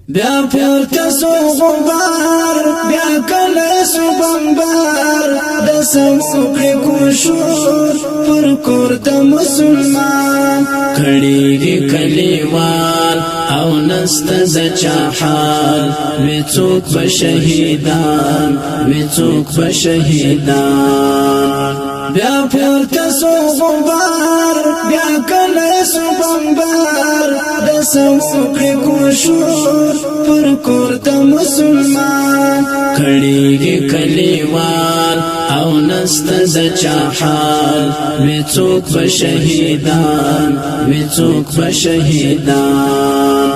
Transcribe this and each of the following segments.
بیا پورته سو غبار بیا کله سو بمبار د سموکړي کوشور پر کور د مسلمان کړيږي کلیوان او نست ز چاحال وڅوک به شهیدان وڅوک به شهیدان بیا پورته سو غبار بیا کله سو بمبار د سموکړي کوشور پر کور د مسلمان کړيږي کلیوان او نست ز چاحال وڅوک به شهیدان وڅوک به شهیدان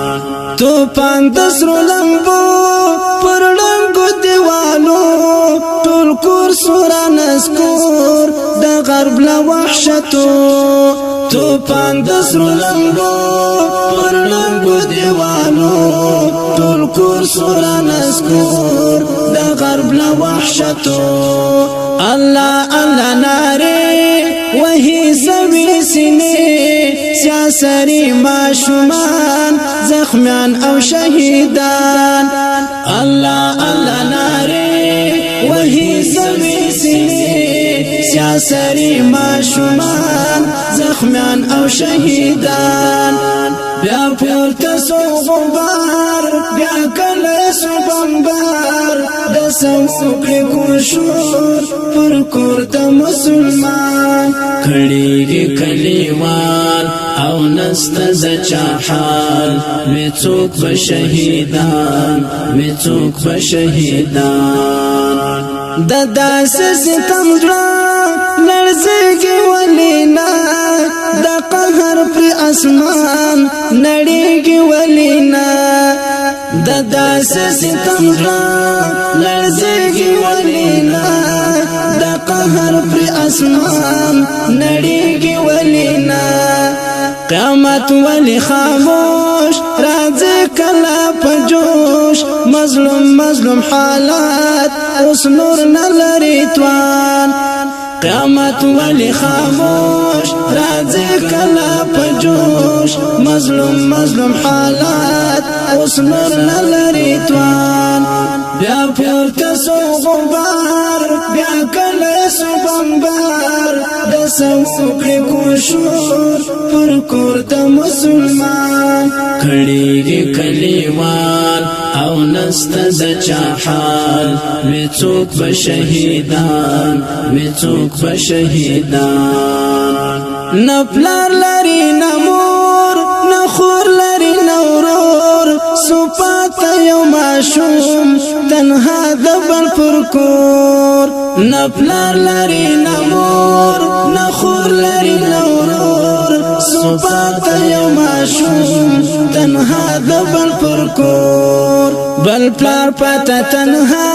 تو پان د سرو لمبو پر لنګو دیوالو ټول کور سورا نسکور د غرب لا وحشتو تو پان د سرو لمبو پر لنګو دیوالو ټول کور سورا نسکور د غرب لا وحشتو الله الله ناره وهي سوي سینې سیاسري ماشومان زخمیان او شهیدان الله الله ناره وهي سوي سینې سیاسري ماشومان زخمیان او شهیدان بیا پورته سو غبار بیا کله سو بمبار د سموکړي کوشور پر کور د مسلمان کړيږي کلیوان او نست ز چاحال وڅوک به شهیدان وڅوک به شهیدان د داسې ستم لړزېږي ولینا د قهر پر اسمان نړیږي ولینا د داسې ستم لړزېږي ولینا د قهر پر اسمان نړیږي ولینا قیامت ولی خاموش راځي کلا په جوش مظلوم مظلوم حالات اوس نور نه لري توان قیامت ولی خاموش راځي کلا په جوش مظلوم مظلوم حالات اوس نور نه لري توان بیا پورته سو غبار بیا کله سو بمبار د سموکړي کوشور پر کور د مسلمان کړيږي کلیوان او نست ز چاحال وڅوک به شهیدان وڅوک به شهیدان نپلار لري نمور نخور لري نورور سپات یو ماشوم تنها دبل پر کور نپلار لري نمور نخور لري نورور سپات یو ماشوم تنها دبل پر کور بل پلار پتا تنها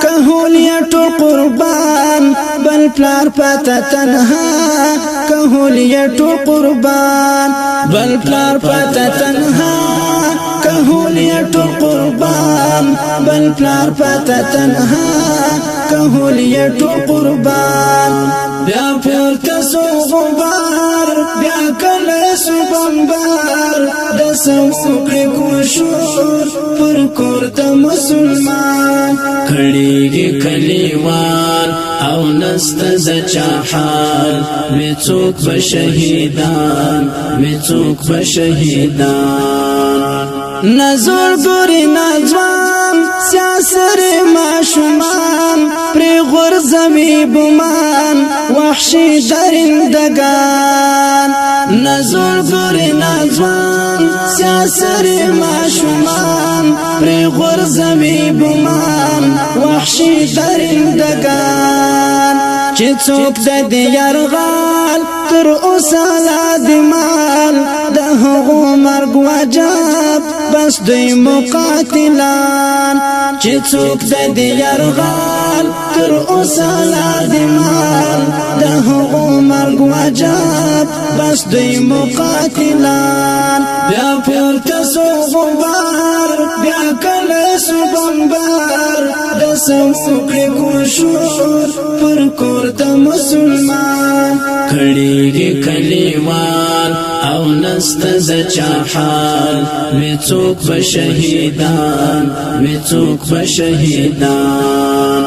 کهولیتو قربان بل پلار پتا تنها کهولیتو قربان بل پلار پتا تنها کهولیتو قربان بل پلار پتا تنها کهولیتو قربان بیا پورته سو غبار بیا کله سو بمبار د سموکړي کوشور پر کور د مسلمان کړيږي کلیوان او نست ز چاحال وڅوک به شهیدان وڅوک به شهیدان نظر ګوري نځوان سیاسري ماشومان پر غرزمي بمان وحشي درندگان نظر ګوري نځوان سیاسري ماشومان پر غرزمي بمان وحشي درندگان چې څوک د دې يرغال تر اوسه لا د مال د هغو مرګ وجب بس دوی مقاتلان چې څوک د دې يرغال تر اوسه لا د مال د هغو مرګ وجب بس دوی مقاتلان بیا پورته سو غبار بیا کله سو بمبار د سموکړي ګوشور پر کور د مسلمان کړيږي کلیوان او نست د چا حال می څوک به شهیدان می څوک به شهیدان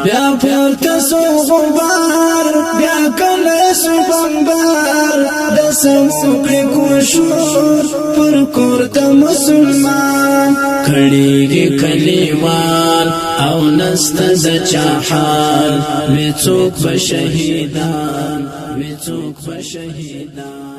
بیا پورته سو غبار بیا کله سو بمبار د سموکړي ګوشور پر کور د مسلمان کړيږي کلیوان او نست د چا حال می څوک به شهیدان می څوک به شهیدان